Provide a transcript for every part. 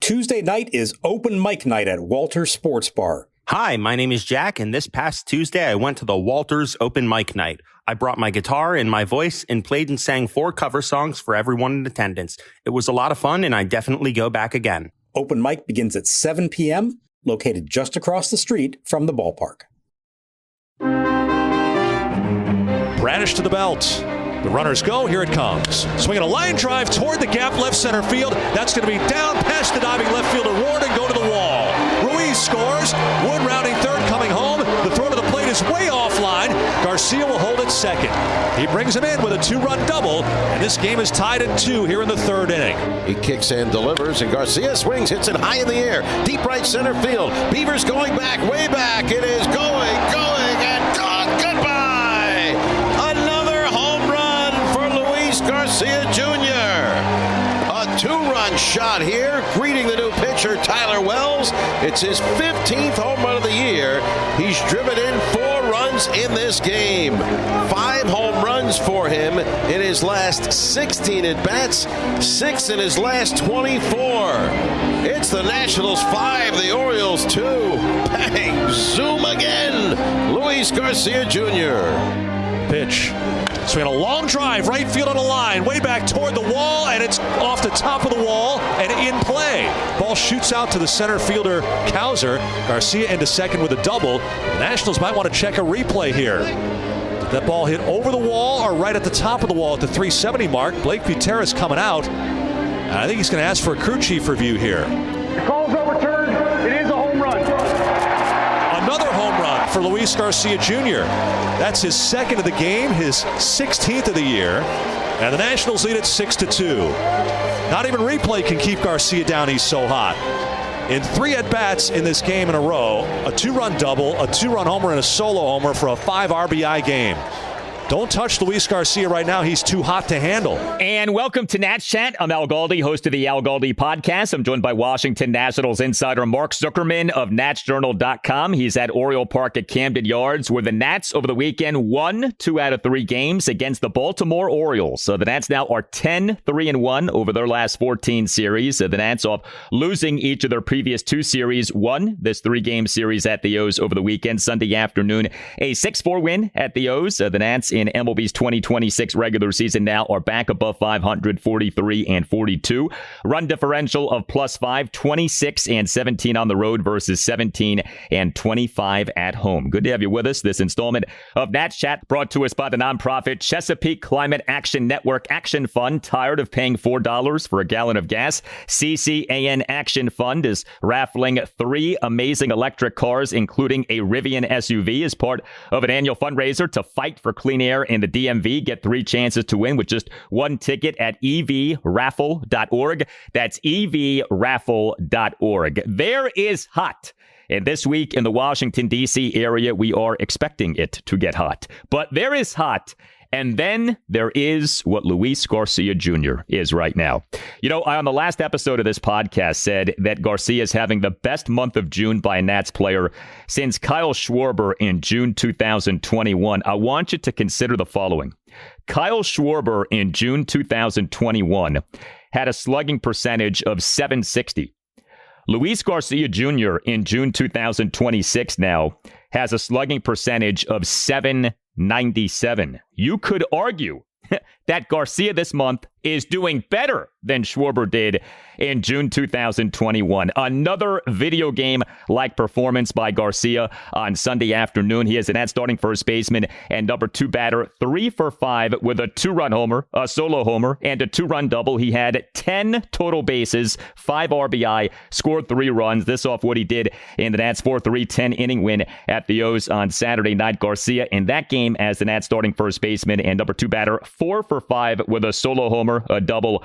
Tuesday night is open mic night at Walter's Sports Bar. Hi, my name is Jack, and this past Tuesday I went to the Walters Open Mic Night. I brought my guitar and my voice and played and sang 4 cover songs for everyone in attendance. It was a lot of fun, and I definitely go back again. Open mic begins at 7 p.m., located just across the street from the ballpark. Bradish to the belt. The runners go. Here it comes. Swinging a line drive toward the gap left center field. That's going to be down past the diving left fielder Ward and go to the wall. Ruiz scores. Wood rounding third, coming home. The throw to the plate is way offline. Garcia will hold it second. He brings him in with a 2-run double, and this game is tied at 2 here in the 3rd inning. He kicks and delivers, and Garcia swings, hits it high in the air. Deep right center field. Beavers going back, way back. It is going, and gone. Goodbye! Another home run for Luis Garcia Jr. A 2-run shot here, greeting the new pitcher, Tyler Wells. It's his 15th home run of the year. He's driven in 4 runs in this game. 5 home runs for him in his last 16 at-bats, 6 in his last 24. It's the Nationals 5, the Orioles 2. Bang, zoom again. Luis Garcia Jr. Pitch. Swinging a long drive, right field on the line, way back toward the wall, and it's off the top of the wall and in play. Ball shoots out to the center fielder, Cowser. Garcia into second with a double. The Nationals might want to check a replay here. Did that ball hit over the wall or right at the top of the wall at the 370 mark? Blake Butera is coming out. And I think he's going to ask for a crew chief review here. The call's overturned. It is a home run. Another home run for Luis Garcia Jr. That's his 2nd of the game, his 16th of the year. And the Nationals lead it 6-2. Not even replay can keep Garcia down. He's so hot. In 3 at-bats in this game in a row, a 2-run double, a 2-run homer, and a solo homer for a 5 RBI game. Don't touch Luis Garcia right now. He's too hot to handle. And welcome to Nats Chat. I'm Al Galdi, host of the Al Galdi podcast. I'm joined by Washington Nationals insider Mark Zuckerman of NatsJournal.com. He's at Oriole Park at Camden Yards, where the Nats over the weekend won 2 out of 3 games against the Baltimore Orioles. So the Nats now are 10-3-1 over their last 14 series. The Nats off losing each of their previous 2 series, won this 3-game series at the O's over the weekend. Sunday afternoon, a 6-4 win at the O's. The Nats in MLB's 2026 regular season now are back above 500, 43-42. Run differential of +5, 26-17 on the road versus 17-25 at home. Good to have you with us. This installment of Nats Chat brought to us by the nonprofit Chesapeake Climate Action Network Action Fund. Tired of paying $4 for a gallon of gas? CCAN Action Fund is raffling 3 amazing electric cars, including a Rivian SUV, as part of an annual fundraiser to fight for clean air in the DMV. Get 3 chances to win with just 1 ticket at evraffle.org. That's evraffle.org. There is hot. And this week in the Washington, D.C. area, we are expecting it to get hot. But there is hot. And then there is what Luis Garcia Jr. is right now. You know, I, on the last episode of this podcast, said that Garcia is having the best month of June by a Nats player since Kyle Schwarber in June 2021. I want you to consider the following. Kyle Schwarber in June 2021 had a slugging percentage of .760. Luis Garcia Jr. in June 2026 now has a slugging percentage of .797. You could argue that Garcia this month is doing better than Schwarber did in June 2021. Another video game-like performance by Garcia on Sunday afternoon. He is an Nats starting first baseman and number 2 batter, 3 for 5 with a 2-run homer, a solo homer, and a 2-run double. He had 10 total bases, 5 RBI, scored 3 runs. This off what he did in the Nats 4-3 10-inning win at the O's on Saturday night. Garcia in that game as the Nats starting first baseman and number 2 batter, 4 for 5 with a solo homer, a double,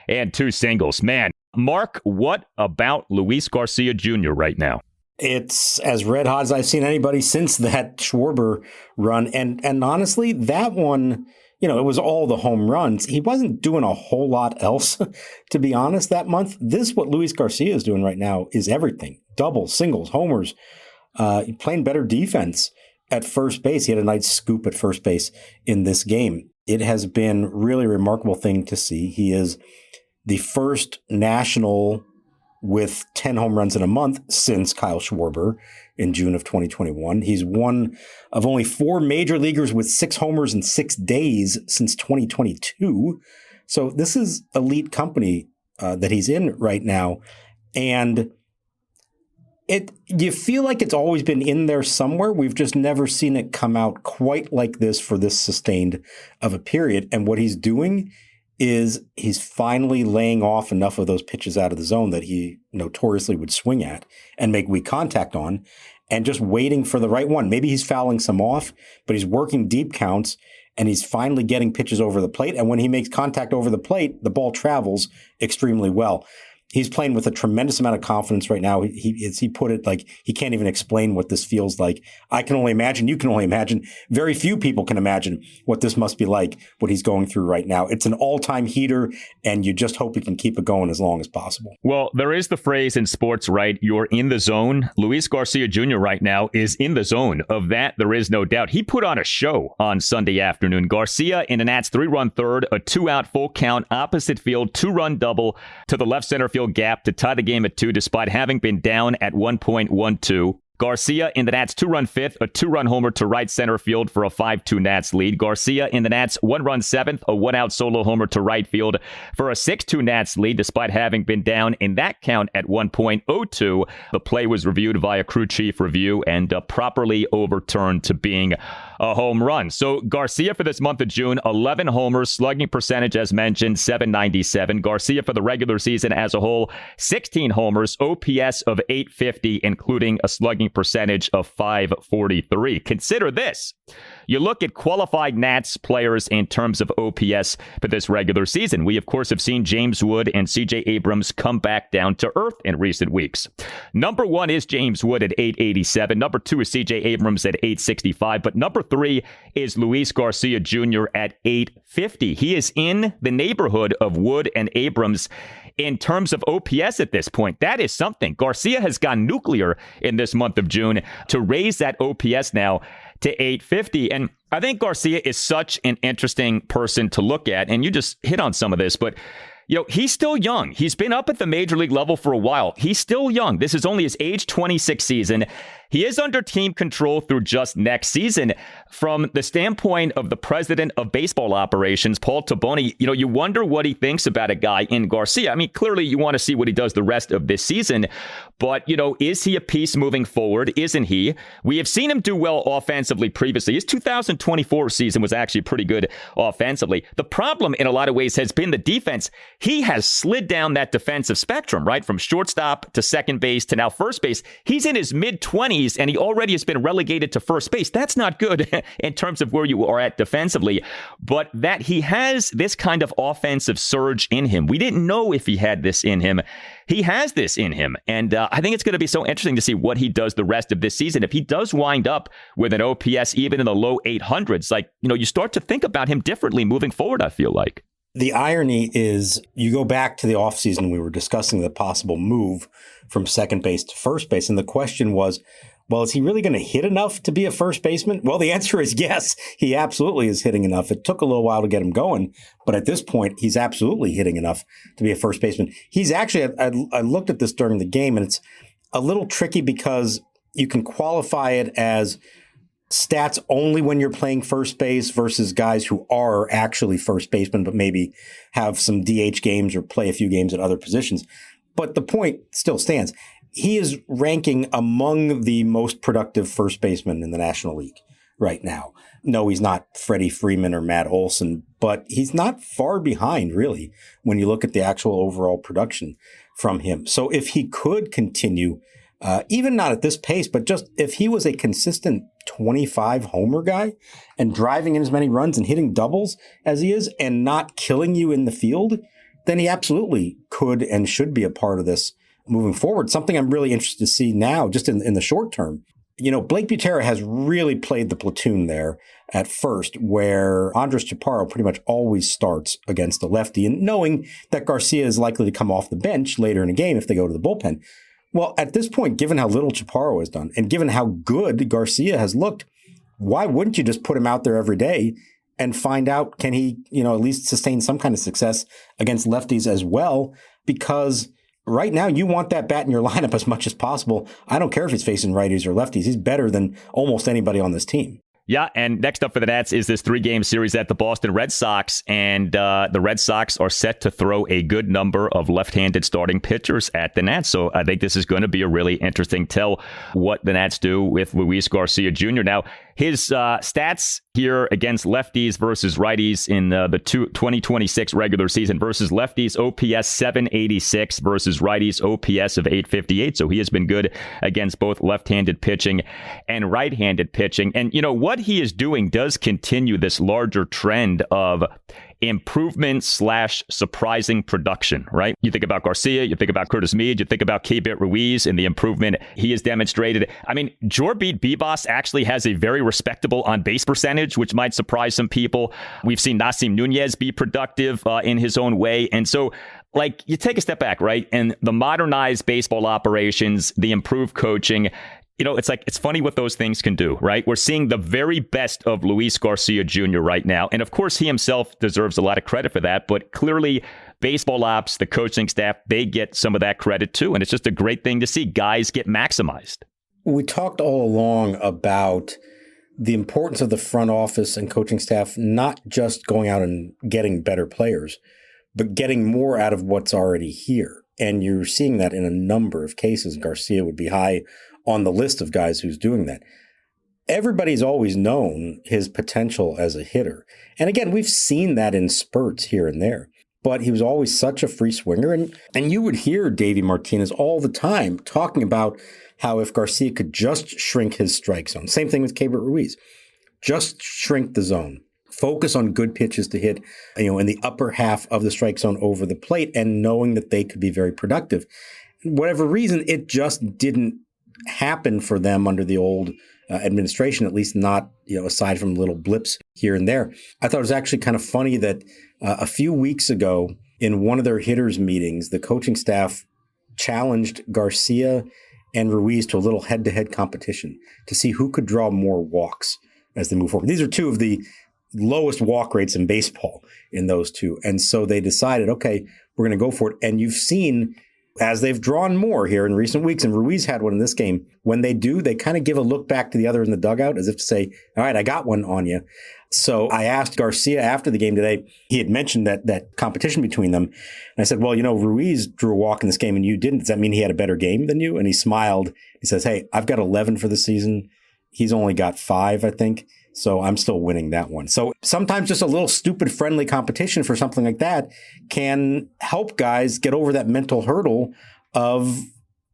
and 2 singles. Man, Mark, what about Luis Garcia Jr. right now? It's as red hot as I've seen anybody since that Schwarber run. And honestly, that one, you know, it was all the home runs. He wasn't doing a whole lot else, to be honest, that month. This, what Luis Garcia is doing right now, is everything. Doubles, singles, homers, playing better defense at first base. He had a nice scoop at first base in this game. It has been really a remarkable thing to see. He is the first national with 10 home runs in a month since Kyle Schwarber in June of 2021. He's one of only 4 major leaguers with 6 homers in 6 days since 2022. So this is elite company that he's in right now. And you feel like it's always been in there somewhere. We've just never seen it come out quite like this for this sustained of a period. And what he's doing is he's finally laying off enough of those pitches out of the zone that he notoriously would swing at and make weak contact on, and just waiting for the right one. Maybe he's fouling some off, but he's working deep counts, and he's finally getting pitches over the plate. And when he makes contact over the plate, the ball travels extremely well. He's playing with a tremendous amount of confidence right now. He put it like he can't even explain what this feels like. I can only imagine. You can only imagine. Very few people can imagine what this must be like, what he's going through right now. It's an all-time heater, and you just hope he can keep it going as long as possible. Well, there is the phrase in sports, right? You're in the zone. Luis Garcia Jr. right now is in the zone. Of that, there is no doubt. He put on a show on Sunday afternoon. Garcia in the Nats 3-run third, a 2-out full count, opposite field, 2-run double to the left center field gap to tie the game at 2 despite having been down at 1.12. Garcia in the Nats 2-run fifth, a 2-run homer to right center field for a 5-2 Nats lead. Garcia in the Nats 1-run seventh, a 1-out solo homer to right field for a 6-2 Nats lead despite having been down in that count at 1.02. The play was reviewed via crew chief review and properly overturned to being a home run. So Garcia for this month of June, 11 homers, slugging percentage as mentioned, 797. Garcia for the regular season as a whole, 16 homers, OPS of 850, including a slugging percentage of 543. Consider this. You look at qualified Nats players in terms of OPS for this regular season. We, of course, have seen James Wood and C.J. Abrams come back down to earth in recent weeks. Number 1 is James Wood at 887. Number 2 is C.J. Abrams at 865. But number 3 is Luis Garcia Jr. at 850. He is in the neighborhood of Wood and Abrams in terms of OPS at this point. That is something. Garcia has gone nuclear in this month of June to raise that OPS now to 850. And I think Garcia is such an interesting person to look at. And you just hit on some of this, but he's still young. He's been up at the major league level for a while. He's still young. This is only his age 26 season. He is under team control through just next season. From the standpoint of the president of baseball operations, Paul Taboni, you wonder what he thinks about a guy in Garcia. I mean, clearly you want to see what he does the rest of this season. But, is he a piece moving forward? Isn't he? We have seen him do well offensively previously. His 2024 season was actually pretty good offensively. The problem in a lot of ways has been the defense. He has slid down that defensive spectrum, right? From shortstop to second base to now first base. He's in his mid-20s. And he already has been relegated to first base. That's not good in terms of where you are at defensively. But that he has this kind of offensive surge in him. We didn't know if he had this in him. He has this in him. And I think it's going to be so interesting to see what he does the rest of this season. If he does wind up with an OPS even in the low 800s, you start to think about him differently moving forward, I feel like. The irony is you go back to the offseason, we were discussing the possible move from second base to first base. And the question was, well, is he really going to hit enough to be a first baseman? Well, the answer is yes, he absolutely is hitting enough. It took a little while to get him going, but at this point, he's absolutely hitting enough to be a first baseman. He's actually, I looked at this during the game, and it's a little tricky because you can qualify it as stats only when you're playing first base versus guys who are actually first basemen, but maybe have some DH games or play a few games at other positions. But the point still stands. He is ranking among the most productive first basemen in the National League right now. No, he's not Freddie Freeman or Matt Olson, but he's not far behind, really, when you look at the actual overall production from him. So if he could continue, even not at this pace, but just if he was a consistent 25 homer guy and driving in as many runs and hitting doubles as he is and not killing you in the field, then he absolutely could and should be a part of this moving forward. Something I'm really interested to see now, just in the short term. Blake Butera has really played the platoon there at first, where Andres Chaparro pretty much always starts against a lefty, and knowing that Garcia is likely to come off the bench later in a game if they go to the bullpen. Well, at this point, given how little Chaparro has done, and given how good Garcia has looked, why wouldn't you just put him out there every day and find out, can he, at least sustain some kind of success against lefties as well? Because right now you want that bat in your lineup as much as possible. I don't care if he's facing righties or lefties. He's better than almost anybody on this team. Yeah, and next up for the Nats is this 3-game series at the Boston Red Sox, and the Red Sox are set to throw a good number of left-handed starting pitchers at the Nats, so I think this is going to be a really interesting tell what the Nats do with Luis Garcia Jr. Now, his stats here against lefties versus righties in the 2026 regular season versus lefties, OPS 786 versus righties, OPS of 858. So he has been good against both left-handed pitching and right-handed pitching. And, you know, what he is doing does continue this larger trend of improvement / surprising production, right? You think about Garcia, you think about Curtis Meade, you think about Keibert Ruiz and the improvement he has demonstrated. I mean, Jorbit Bibas actually has a very respectable on-base percentage, which might surprise some people. We've seen Nasim Nunez be productive in his own way. And so, like, you take a step back, right? And the modernized baseball operations, the improved coaching, you know, it's funny what those things can do, right? We're seeing the very best of Luis Garcia Jr. right now. And of course, he himself deserves a lot of credit for that. But clearly, baseball ops, the coaching staff, they get some of that credit too. And it's just a great thing to see guys get maximized. We talked all along about the importance of the front office and coaching staff, not just going out and getting better players, but getting more out of what's already here. And you're seeing that in a number of cases. Garcia would be high on the list of guys who's doing that. Everybody's always known his potential as a hitter. And again, we've seen that in spurts here and there. But he was always such a free swinger. And you would hear Davey Martinez all the time talking about how if Garcia could just shrink his strike zone. Same thing with Keibert Ruiz. Just shrink the zone. Focus on good pitches to hit, in the upper half of the strike zone over the plate, and knowing that they could be very productive. Whatever reason, it just didn't happen for them under the old administration, at least not, aside from little blips here and there. I thought it was actually kind of funny that a few weeks ago in one of their hitters meetings, the coaching staff challenged Garcia and Ruiz to a little head-to-head competition to see who could draw more walks as they move forward. These are two of the lowest walk rates in baseball in those two. And so they decided, okay, we're going to go for it. And you've seen, as they've drawn more here in recent weeks, and Ruiz had one in this game, when they do, they kind of give a look back to the other in the dugout as if to say, all right, I got one on you. So I asked Garcia after the game today, he had mentioned that competition between them. And I said, well, Ruiz drew a walk in this game and you didn't. Does that mean he had a better game than you? And he smiled. He says, hey, I've got 11 for the season. He's only got 5, I think. So I'm still winning that one. So sometimes just a little stupid friendly competition for something like that can help guys get over that mental hurdle of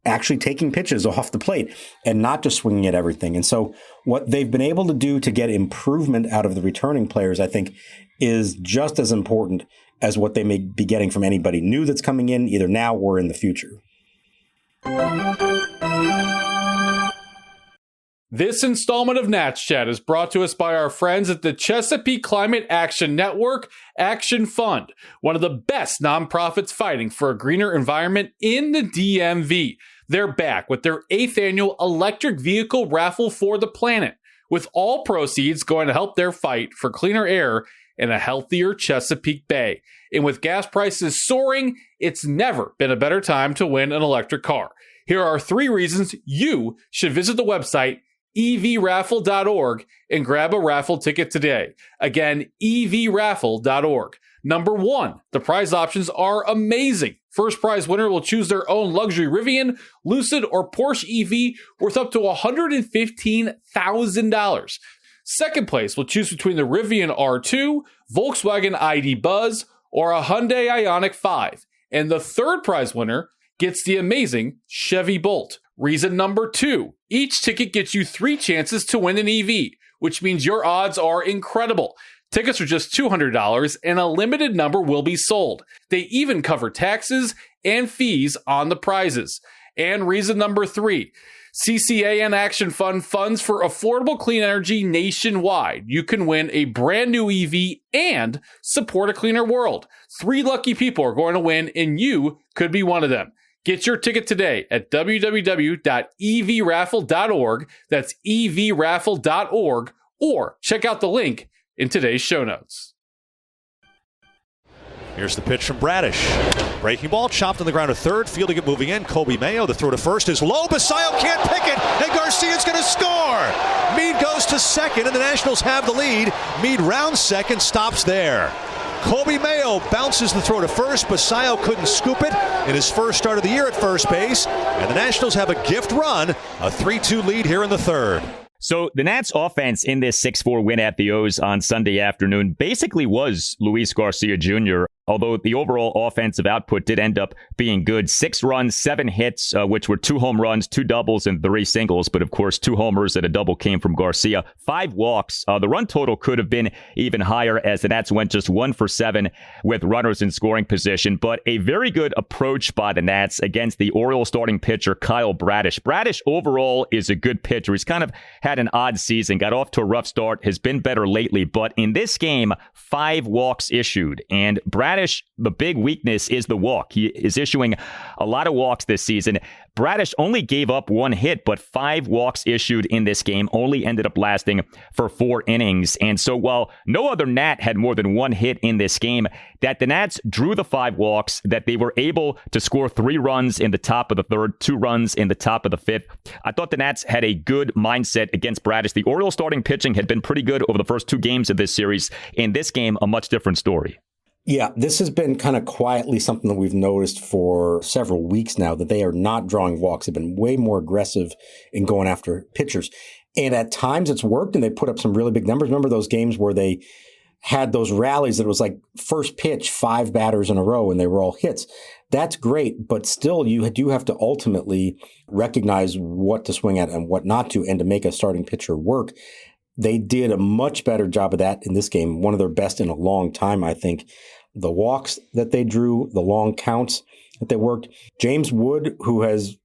actually taking pitches off the plate and not just swinging at everything. And so what they've been able to do to get improvement out of the returning players, I think, is just as important as what they may be getting from anybody new that's coming in either now or in the future. This installment of Nats Chat is brought to us by our friends at the Chesapeake Climate Action Network Action Fund, one of the best nonprofits fighting for a greener environment in the DMV. They're back with their 8th annual electric vehicle raffle for the planet, with all proceeds going to help their fight for cleaner air and a healthier Chesapeake Bay. And with gas prices soaring, it's never been a better time to win an electric car. Here are 3 reasons you should visit the website evraffle.org and grab a raffle ticket today. Again, evraffle.org. Number 1, the prize options are amazing. First prize winner will choose their own luxury Rivian, Lucid, or Porsche EV worth up to $115,000. Second place will choose between the Rivian R2, Volkswagen ID Buzz, or a Hyundai Ioniq 5. And the third prize winner gets the amazing Chevy Bolt. Reason number 2, each ticket gets you 3 chances to win an EV, which means your odds are incredible. Tickets are just $200 and a limited number will be sold. They even cover taxes and fees on the prizes. And reason number 3, CCAN Action Fund funds for affordable clean energy nationwide. You can win a brand new EV and support a cleaner world. 3 lucky people are going to win and you could be one of them. Get your ticket today at www.evraffle.org. That's evraffle.org, or check out the link in today's show notes. Here's the pitch from Bradish. Breaking ball, chopped on the ground to third. Fielding it, moving in. Kobe Mayo. The throw to first is low. Basayo can't pick it, and Garcia's going to score. Meade goes to second, and the Nationals have the lead. Meade rounds second, stops there. Kobe Mayo bounces the throw to first. Basayo couldn't scoop it in his first start of the year at first base. And the Nationals have a gift run, a 3-2 lead here in the third. So the Nats offense in this 6-4 win at the O's on Sunday afternoon basically was Luis Garcia Jr., although the overall offensive output did end up being good. 6 runs, 7 hits, which were 2 home runs, 2 doubles, and 3 singles. But of course, 2 homers and a double came from Garcia. 5 walks. The run total could have been even higher as the Nats went just 1 for 7 with runners in scoring position. But a very good approach by the Nats against the Orioles starting pitcher, Kyle Bradish. Bradish overall is a good pitcher. He's kind of had an odd season, got off to a rough start, has been better lately. But in this game, 5 walks issued. And Bradish, the big weakness is the walk. He is issuing a lot of walks this season. Bradish only gave up 1 hit, but 5 walks issued in this game only ended up lasting for 4 innings. And so while no other Nat had more than 1 hit in this game, that the Nats drew the 5 walks, that they were able to score 3 runs in the top of the third, 2 runs in the top of the fifth. I thought the Nats had a good mindset against Bradish. The Orioles starting pitching had been pretty good over the first 2 games of this series. In this game, a much different story. Yeah, this has been kind of quietly something that we've noticed for several weeks now, that they are not drawing walks. They've been way more aggressive in going after pitchers. And at times it's worked and they put up some really big numbers. Remember those games where they had those rallies that was like first pitch, 5 batters in a row and they were all hits. That's great, but still you do have to ultimately recognize what to swing at and what not to, and to make a starting pitcher work. They did a much better job of that in this game, one of their best in a long time, I think. The walks that they drew, the long counts that they worked. James Wood, who has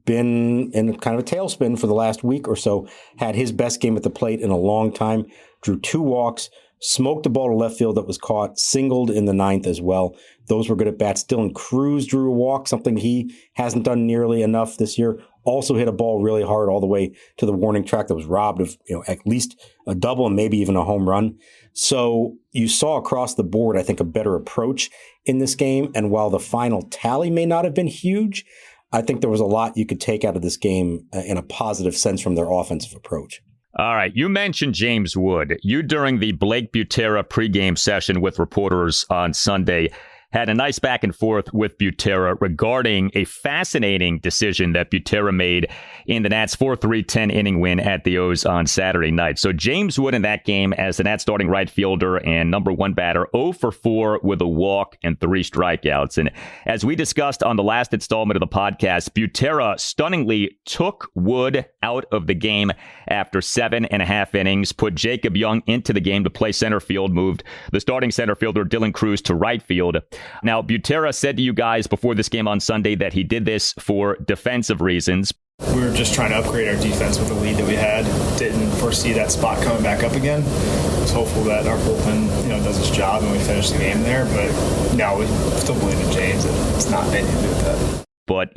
been in kind of a tailspin for the last week or so, had his best game at the plate in a long time, drew 2 walks, smoked the ball to left field that was caught, singled in the 9th as well. Those were good at bats. Dylan Cruz drew a walk, something he hasn't done nearly enough this year. Also hit a ball really hard all the way to the warning track that was robbed of, at least a double and maybe even a home run. So you saw across the board, I think, a better approach in this game. And while the final tally may not have been huge, I think there was a lot you could take out of this game in a positive sense from their offensive approach. All right. You mentioned James Wood. You, during the Blake Butera pregame session with reporters on Sunday, had a nice back and forth with Butera regarding a fascinating decision that Butera made in the Nats' 4-3 10-inning win at the O's on Saturday night. So James Wood in that game as the Nats starting right fielder and number 1 batter, 0 for 4 with a walk and 3 strikeouts. And as we discussed on the last installment of the podcast, Butera stunningly took Wood out of the game after 7.5 innings, put Jacob Young into the game to play center field, moved the starting center fielder Dylan Cruz to right field. Now, Butera said to you guys before this game on Sunday that he did this for defensive reasons. We were just trying to upgrade our defense with the lead that we had. Didn't foresee that spot coming back up again. Was hopeful that our bullpen, does its job and we finish the game there. But no, we still believe in James. It's not anything to do with that. But,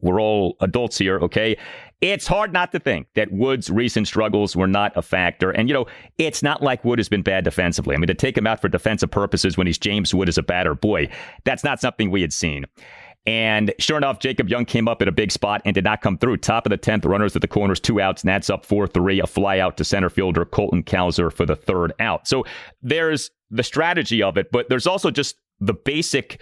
we're all adults here, okay? It's hard not to think that Wood's recent struggles were not a factor. And, it's not like Wood has been bad defensively. I mean, to take him out for defensive purposes when he's James Wood as a batter, boy, that's not something we had seen. And sure enough, Jacob Young came up at a big spot and did not come through. Top of the 10th, runners at the corners, 2 outs. Nats up 4-3, a fly out to center fielder Colton Cowser for the 3rd out. So there's the strategy of it, but there's also just the basic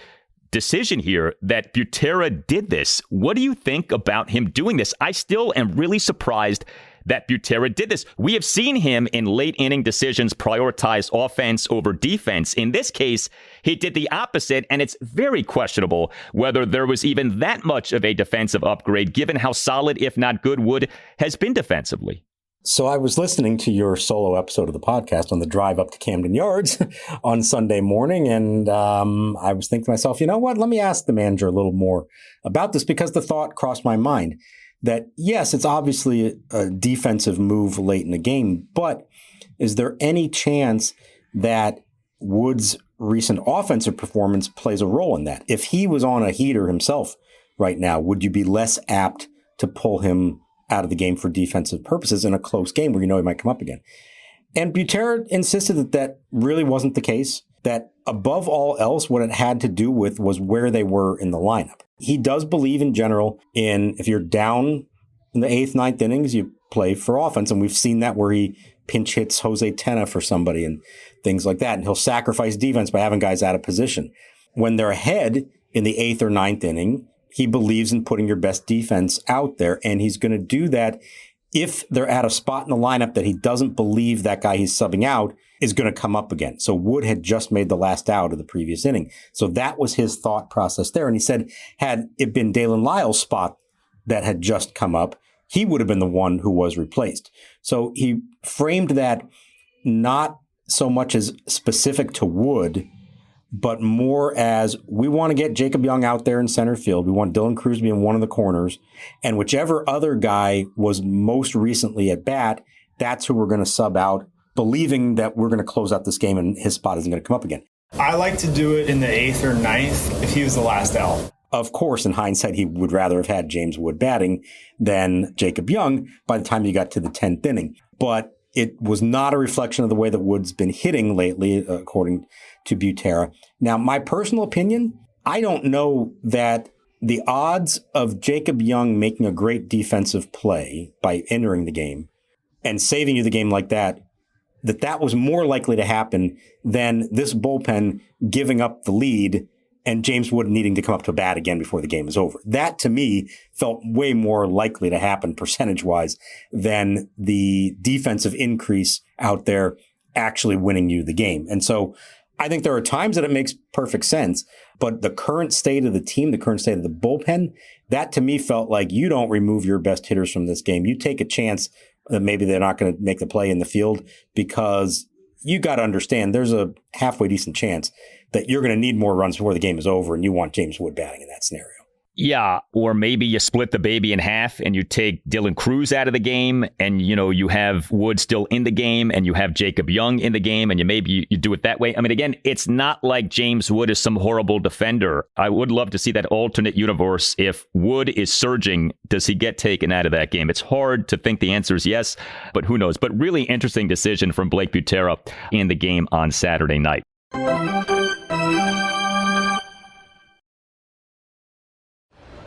decision here that Butera did this. What do you think about him doing this? I still am really surprised that Butera did this. We have seen him in late inning decisions prioritize offense over defense. In this case, he did the opposite, and it's very questionable whether there was even that much of a defensive upgrade given how solid, if not good, Wood has been defensively. So I was listening to your solo episode of the podcast on the drive up to Camden Yards on Sunday morning, and I was thinking to myself, you know what, let me ask the manager a little more about this, because the thought crossed my mind that, yes, it's obviously a defensive move late in the game, but is there any chance that Wood's recent offensive performance plays a role in that? If he was on a heater himself right now, would you be less apt to pull him out of the game for defensive purposes in a close game where he might come up again? And Butera insisted that really wasn't the case. that above all else, what it had to do with was where they were in the lineup. He does believe in general if you're down in the 8th, 9th innings, you play for offense. And we've seen that where he pinch hits Jose Tena for somebody and things like that. And he'll sacrifice defense by having guys out of position. When they're ahead in the 8th or 9th inning, he believes in putting your best defense out there. And he's going to do that if they're at a spot in the lineup that he doesn't believe that guy he's subbing out is going to come up again. So Wood had just made the last out of the previous inning. So that was his thought process there. And he said, had it been Dalen Lyle's spot that had just come up, he would have been the one who was replaced. So he framed that not so much as specific to Wood, but more as we want to get Jacob Young out there in center field. We want Dylan Cruz to be in one of the corners. And whichever other guy was most recently at bat, that's who we're going to sub out, believing that we're going to close out this game and his spot isn't going to come up again. I like to do it in the 8th or 9th if he was the last out. Of course, in hindsight, he would rather have had James Wood batting than Jacob Young by the time you got to the 10th inning. But it was not a reflection of the way that Wood's been hitting lately, according to Butera. Now, my personal opinion, I don't know that the odds of Jacob Young making a great defensive play by entering the game and saving you the game like that was more likely to happen than this bullpen giving up the lead and James Wood needing to come up to bat again before the game is over. That, to me, felt way more likely to happen percentage-wise than the defensive increase out there actually winning you the game. And so I think there are times that it makes perfect sense, but the current state of the team, the current state of the bullpen, that to me felt like you don't remove your best hitters from this game. You take a chance that maybe they're not going to make the play in the field because you got to understand there's a halfway decent chance that you're going to need more runs before the game is over, and you want James Wood batting in that scenario. Yeah, or maybe you split the baby in half and you take Dylan Cruz out of the game and, you have Wood still in the game and you have Jacob Young in the game and you do it that way. I mean, again, it's not like James Wood is some horrible defender. I would love to see that alternate universe. If Wood is surging, does he get taken out of that game? It's hard to think the answer is yes, but who knows? But really interesting decision from Blake Butera in the game on Saturday night.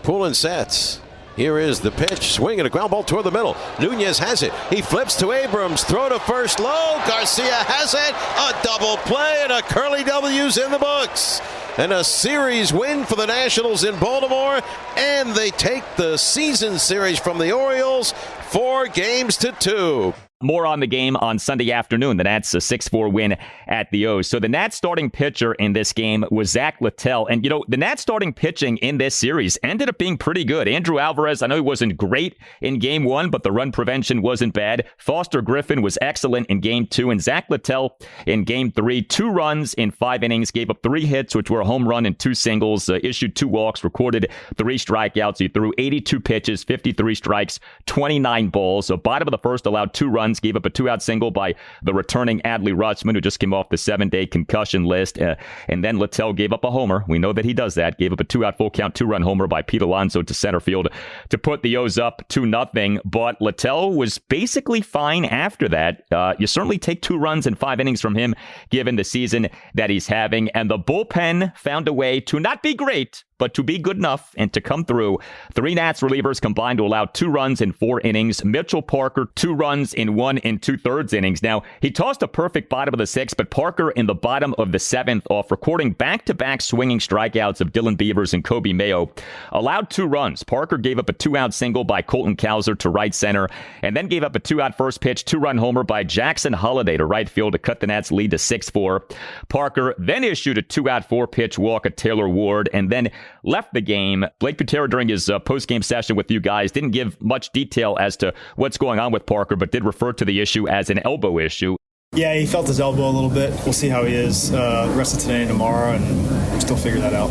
Pulling sets. Here is the pitch. Swing and a ground ball toward the middle. Nunez has it. He flips to Abrams. Throw to first low. Garcia has it. A double play and a curly W's in the books. And a series win for the Nationals in Baltimore. And they take the season series from the Orioles 4-2. More on the game on Sunday afternoon. The Nats a 6-4 win at the O's. So the Nats starting pitcher in this game was Zack Littell. And, the Nats starting pitching in this series ended up being pretty good. Andrew Alvarez, I know he wasn't great in game 1, but the run prevention wasn't bad. Foster Griffin was excellent in game 2. And Zack Littell in game 3, 2 runs in 5 innings, gave up 3 hits, which were a home run and 2 singles, issued 2 walks, recorded 3 strikeouts. He threw 82 pitches, 53 strikes, 29 balls. So bottom of the first, allowed 2 runs. Gave up a 2-out single by the returning Adley Rutschman, who just came off the 7-day concussion list. And then Littell gave up a homer. We know that he does that. Gave up a 2-out full count 2-run homer by Pete Alonso to center field to put the O's up 2-0. But Littell was basically fine after that. You certainly take 2 runs in 5 innings from him, given the season that he's having. And the bullpen found a way to not be great, but to be good enough and to come through. 3 Nats relievers combined to allow 2 runs in 4 innings. Mitchell Parker, 2 runs in 1 2/3 innings. Now, he tossed a perfect bottom of the 6th, but Parker in the bottom of the 7th, off recording back-to-back swinging strikeouts of Dylan Beavers and Kobe Mayo, allowed 2 runs. Parker gave up a 2-out single by Colton Cowser to right center, and then gave up a 2-out first pitch, 2-run homer by Jackson Holliday to right field to cut the Nats' lead to 6-4. Parker then issued a 2-out 4-pitch walk at Taylor Ward, and then left the game. Blake Butera, during his post-game session with you guys, didn't give much detail as to what's going on with Parker, but did refer to the issue as an elbow issue. Yeah, he felt his elbow a little bit. We'll see how he is the rest of today and tomorrow, and still figure that out.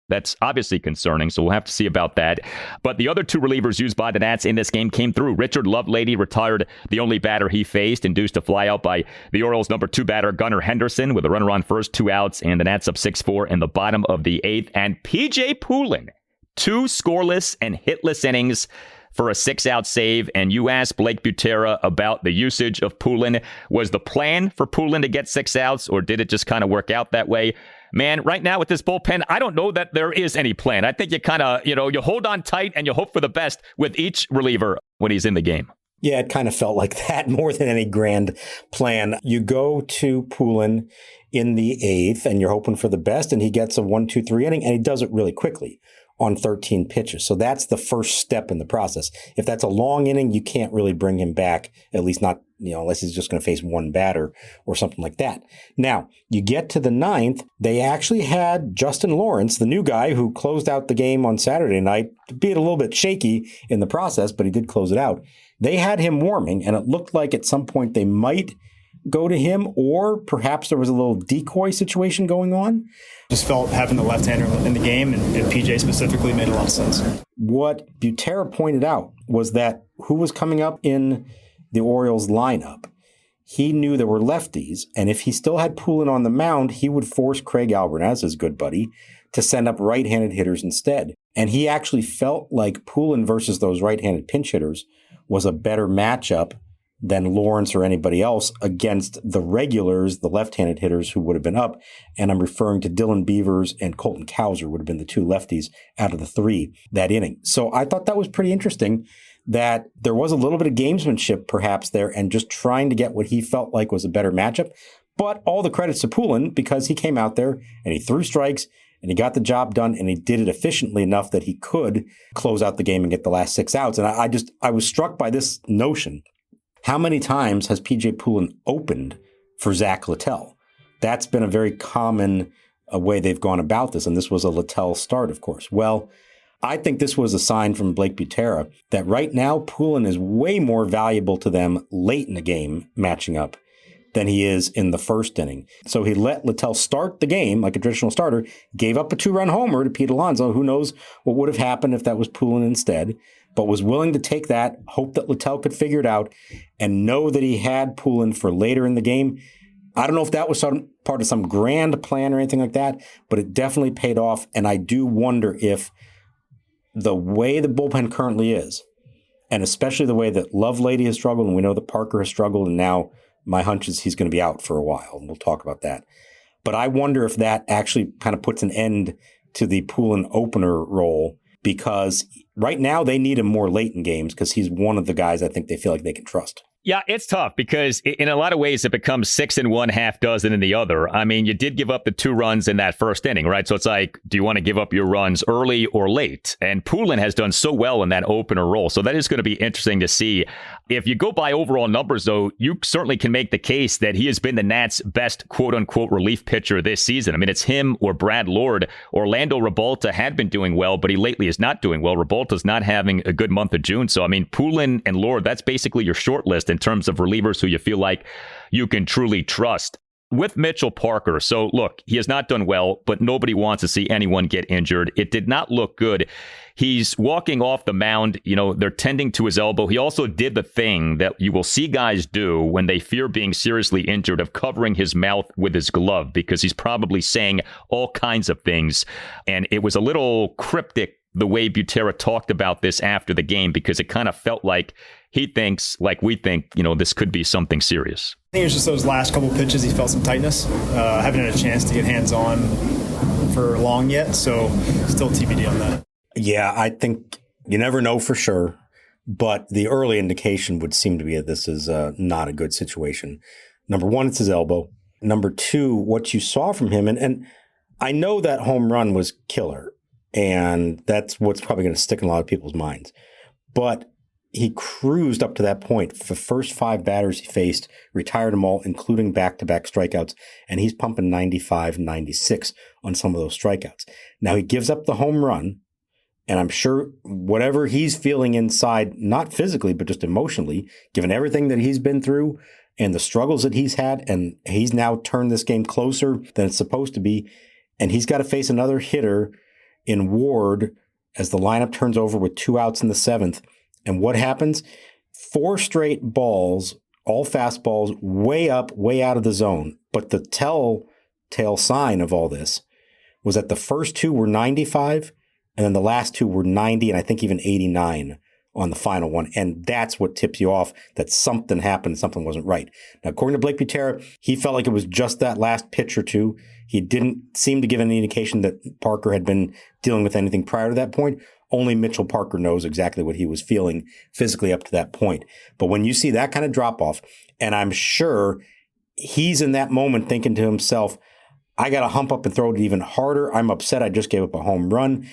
That's obviously concerning, so we'll have to see about that. But the other 2 relievers used by the Nats in this game came through. Richard Lovelady retired the only batter he faced, induced a flyout by the Orioles' number 2 batter, Gunnar Henderson, with a runner on first, 2 outs, and the Nats up 6-4 in the bottom of the 8th. And P.J. Poulin, 2 scoreless and hitless innings for a 6-out save. And you asked Blake Butera about the usage of Poulin. Was the plan for Poulin to get 6 outs, or did it just kind of work out that way? Man, right now with this bullpen, I don't know that there is any plan. I think you kind of, you hold on tight and you hope for the best with each reliever when he's in the game. Yeah, it kind of felt like that more than any grand plan. You go to Poulin in the 8th and you're hoping for the best, and he gets a 1-2-3 inning, and he does it really quickly on 13 pitches. So that's the first step in the process. If that's a long inning, you can't really bring him back, at least not, unless he's just going to face one batter or something like that. Now, you get to the 9th, they actually had Justin Lawrence, the new guy who closed out the game on Saturday night, be it a little bit shaky in the process, but he did close it out. They had him warming, and it looked like at some point they might go to him, or perhaps there was a little decoy situation going on. Just felt having the left-hander in the game, and PJ specifically, made a lot of sense. What Butera pointed out was that who was coming up in the Orioles lineup, he knew there were lefties, and if he still had Poulin on the mound, he would force Craig Albernaz, his good buddy, to send up right-handed hitters instead. And he actually felt like Poulin versus those right-handed pinch hitters was a better matchup than Lawrence or anybody else against the regulars, the left-handed hitters who would have been up. And I'm referring to Dylan Beavers and Colton Cowser would have been the 2 lefties out of the 3 that inning. So I thought that was pretty interesting, that there was a little bit of gamesmanship perhaps there and just trying to get what he felt like was a better matchup. But all the credits to Poulin, because he came out there and he threw strikes and he got the job done, and he did it efficiently enough that he could close out the game and get the last 6 outs. And I was struck by this notion. How many times has PJ Poulin opened for Zack Littell? That's been a very common way they've gone about this, and this was a Littell start, of course. Well, I think this was a sign from Blake Butera that right now Poulin is way more valuable to them late in the game matching up than he is in the first inning. So he let Littell start the game like a traditional starter, gave up a 2-run homer to Pete Alonso. Who knows what would have happened if that was Poulin instead, but was willing to take that, hope that Littell could figure it out, and know that he had Poulin for later in the game. I don't know if that was part of some grand plan or anything like that, but it definitely paid off, and I do wonder if the way the bullpen currently is, and especially the way that Lovelady has struggled, and we know that Parker has struggled, and now my hunch is he's going to be out for a while, and we'll talk about that. But I wonder if that actually kind of puts an end to the Poulin opener role, because right now they need him more late in games because he's one of the guys I think they feel like they can trust. Yeah, it's tough because in a lot of ways it becomes 6 in one, half dozen in the other. I mean, you did give up the 2 runs in that first inning, right? So it's like, do you want to give up your runs early or late? And Poulin has done so well in that opener role. So that is going to be interesting to see. If you go by overall numbers, though, you certainly can make the case that he has been the Nats' best quote-unquote relief pitcher this season. I mean, it's him or Brad Lord. Orlando Revolta had been doing well, but he lately is not doing well. Revolta's not having a good month of June. So, I mean, Poulin and Lord, that's basically your short list in terms of relievers who you feel like you can truly trust. With Mitchell Parker, so look, he has not done well, but nobody wants to see anyone get injured. It did not look good. He's walking off the mound, they're tending to his elbow. He also did the thing that you will see guys do when they fear being seriously injured, of covering his mouth with his glove, because he's probably saying all kinds of things. And it was a little cryptic the way Butera talked about this after the game, because it kind of felt like he thinks, like we think, this could be something serious. I think it was just those last couple pitches he felt some tightness. Haven't had a chance to get hands-on for long yet, so still TBD on that. Yeah, I think you never know for sure, but the early indication would seem to be that this is not a good situation. Number one, it's his elbow. Number two, what you saw from him, and I know that home run was killer, and that's what's probably going to stick in a lot of people's minds. But he cruised up to that point. For the first 5 batters he faced, retired them all, including back-to-back strikeouts, and he's pumping 95, 96 on some of those strikeouts. Now he gives up the home run, and I'm sure whatever he's feeling inside, not physically, but just emotionally, given everything that he's been through and the struggles that he's had, and he's now turned this game closer than it's supposed to be, and he's got to face another hitter in Ward as the lineup turns over with 2 outs in the 7th. And what happens? 4 straight balls, all fastballs, way up, way out of the zone. But the telltale sign of all this was that the first 2 were 95, and then the last 2 were 90, and I think even 89 on the final one. And that's what tips you off that something happened, something wasn't right. Now, according to Blake Butera, he felt like it was just that last pitch or two. He didn't seem to give any indication that Parker had been dealing with anything prior to that point. Only Mitchell Parker knows exactly what he was feeling physically up to that point. But when you see that kind of drop off, and I'm sure he's in that moment thinking to himself, I got to hump up and throw it even harder. I'm upset I just gave up a home run.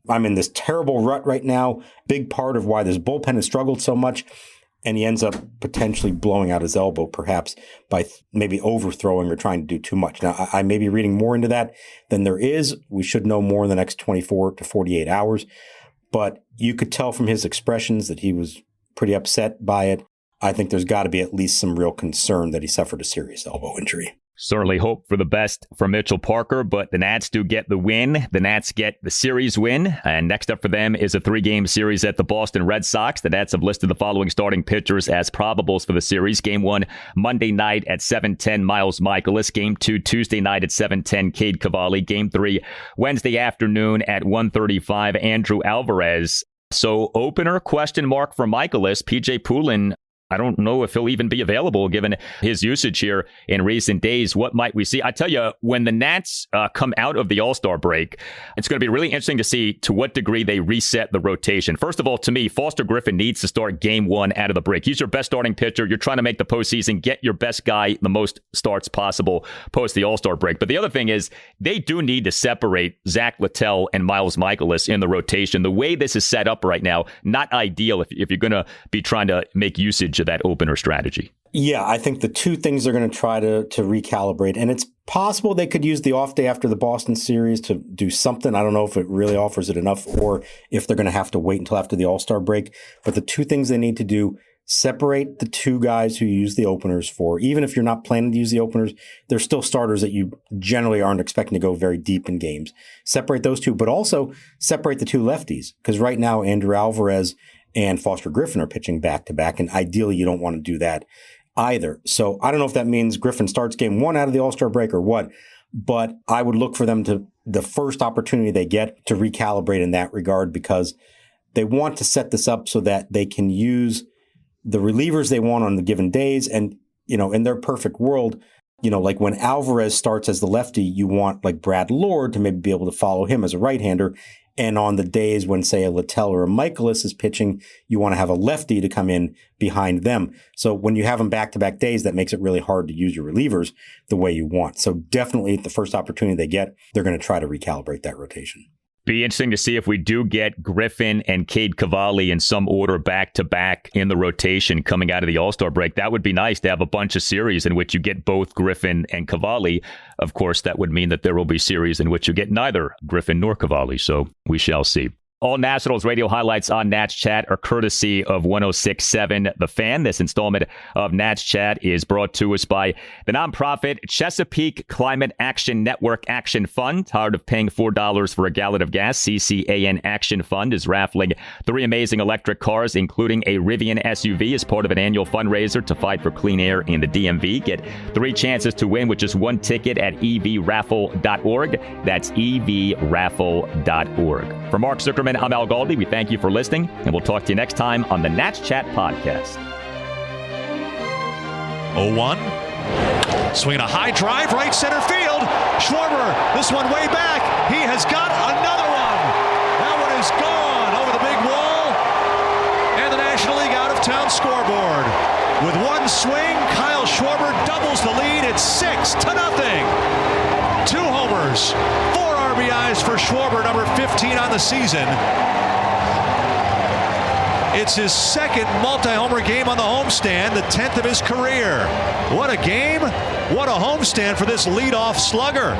I'm in this terrible rut right now. Big part of why this bullpen has struggled so much. And he ends up potentially blowing out his elbow, perhaps by maybe overthrowing or trying to do too much. Now, I may be reading more into that than there is. We should know more in the next 24 to 48 hours. But you could tell from his expressions that he was pretty upset by it. I think there's got to be at least some real concern that he suffered a serious elbow injury. Certainly hope for the best for Mitchell Parker, but the Nats do get the win. The Nats get the series win. And next up for them is a 3-game series at the Boston Red Sox. The Nats have listed the following starting pitchers as probables for the series. Game 1, Monday night at 7:10, Miles Mikolas. Game 2, Tuesday night at 7:10, Cade Cavalli. Game 3, Wednesday afternoon at 1:35, Andrew Alvarez. So opener question mark for Mikolas. PJ Poulin, I don't know if he'll even be available given his usage here in recent days. What might we see? I tell you, when the Nats come out of the All-Star break, it's going to be really interesting to see to what degree they reset the rotation. First of all, to me, Foster Griffin needs to start Game 1 out of the break. He's your best starting pitcher. You're trying to make the postseason, get your best guy the most starts possible post the All-Star break. But the other thing is they do need to separate Zack Littell and Miles Mikolas in the rotation. The way this is set up right now, not ideal if you're going to be trying to make usage of that opener strategy. Yeah, I think the two things they're going to try to recalibrate, and it's possible they could use the off day after the Boston series to do something. I don't know if it really offers it enough or if they're going to have to wait until after the All-Star break. But the two things they need to do, separate the two guys who you use the openers for. Even if you're not planning to use the openers, they're still starters that you generally aren't expecting to go very deep in games. Separate those two, but also separate the two lefties, because right now Andrew Alvarez and Foster Griffin are pitching back-to-back, and ideally you don't want to do that either. So I don't know if that means Griffin starts Game 1 out of the All-Star break or what, but I would look for them to, the first opportunity they get, to recalibrate in that regard, because they want to set this up so that they can use the relievers they want on the given days. And, you know, in their perfect world, you know, like when Alvarez starts as the lefty, you want like Brad Lord to maybe be able to follow him as a right-hander. And on the days when, say, a Littell or a Mikolas is pitching, you want to have a lefty to come in behind them. So when you have them back-to-back days, that makes it really hard to use your relievers the way you want. So definitely the first opportunity they get, they're going to try to recalibrate that rotation. Be interesting to see if we do get Griffin and Cade Cavalli in some order back-to-back in the rotation coming out of the All-Star break. That would be nice to have a bunch of series in which you get both Griffin and Cavalli. Of course, that would mean that there will be series in which you get neither Griffin nor Cavalli, so we shall see. All Nationals radio highlights on Nats Chat are courtesy of 106.7 The Fan. This installment of Nats Chat is brought to us by the nonprofit Chesapeake Climate Action Network Action Fund. Tired of paying $4 for a gallon of gas? CCAN Action Fund is raffling 3 amazing electric cars, including a Rivian SUV, as part of an annual fundraiser to fight for clean air in the DMV. Get 3 chances to win with just 1 ticket at evraffle.org. That's evraffle.org. For Mark Zuckerman, I'm Al Galdi. We thank you for listening, and we'll talk to you next time on the Nats Chat podcast. 0-1. Swinging a high drive, right center field. Schwarber, this one way back. He has got another one. That one is gone over the big wall. And the National League out-of-town scoreboard. With 1 swing, Kyle Schwarber doubles the lead. It's 6-0. 2 homers, 4 RBIs for Schwarber, number 15 on the season. It's his second multi-homer game on the homestand, the 10th of his career. What a game, what a homestand for this leadoff slugger.